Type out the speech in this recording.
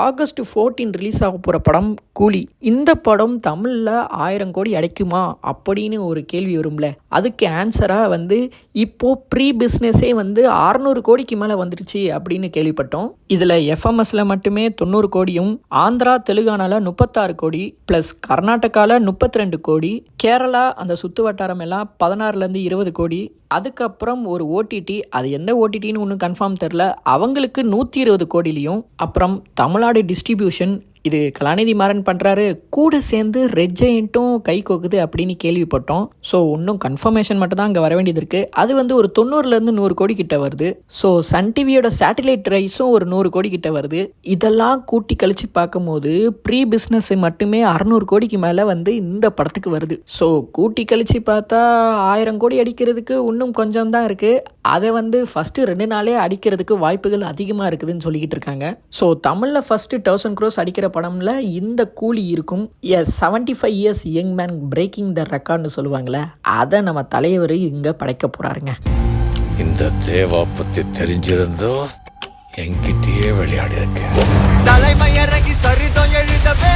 August 14 release ஆக போகிற படம் கூலி. இந்த படம் தமிழில் 1000 கோடி அடைக்குமா அப்படின்னு ஒரு கேள்வி வரும்ல. அதுக்கு ஆன்சராக இப்போது ப்ரீ பிஸ்னஸே 600 கோடிக்கு மேலே வந்துருச்சு அப்படின்னு கேள்விப்பட்டோம். இதில் எஃப்எம்எஸில் மட்டுமே 90 கோடியும், ஆந்திரா தெலுங்கானாவில் 36 கோடி, ப்ளஸ் கர்நாடகாவில் 32 கோடி, கேரளா அந்த சுற்று வட்டாரம் எல்லாம் 16லேருந்து 20 கோடி. அதுக்கப்புறம் ஒரு ஓடிடி, அது எந்த ஓடிடின்னு ஒன்றும் கன்ஃபார்ம் தெரில, அவங்களுக்கு 120 கோடிலையும். அப்புறம் தமிழ்நாடு டிஸ்ட்ரிபியூஷன், இது கலாநிதி மாறன் பண்ணுறாரு, கூட சேர்ந்து ரெட் ஜெயண்ட்டும் கை கோக்குது அப்படின்னு கேள்விப்பட்டோம். ஸோ இன்னும் கன்ஃபர்மேஷன் மட்டும் தான் அங்கே வர வேண்டியது இருக்குது. அது ஒரு 90லேருந்து 100 கோடி கிட்ட வருது. ஸோ சன் டிவியோட சேட்டலைட் ரைஸும் ஒரு 100 கோடி கிட்ட வருது. இதெல்லாம் கூட்டி கழிச்சு பார்க்கும்போது ப்ரீ பிஸ்னஸ் மட்டுமே 600 கோடிக்கு மேலே இந்த படத்துக்கு வருது. ஸோ கூட்டி கழிச்சு பார்த்தா 1000 கோடி அடிக்கிறதுக்கு இன்னும் கொஞ்சம் தான் இருக்குது. அதை ஃபஸ்ட்டு 2 நாளே அடிக்கிறதுக்கு வாய்ப்புகள் அதிகமாக இருக்குதுன்னு சொல்லிக்கிட்டு இருக்காங்க. ஸோ தமிழில் ஃபஸ்ட்டு 1000 crores அடிக்கிற படம்ல இந்த கூலி இருக்கும். 75 years young man breaking the ரெக்கார்ட்னு சொல்லுவாங்களே, அதை நம்ம தலைவர் இங்கே படைக்க போகிறாருங்க. இந்த தேவா பற்றி தெரிஞ்சிருந்தோ என்கிட்டயே விளையாடி இருக்கு. தலைமையரங்கி சரிதம் எழுதவே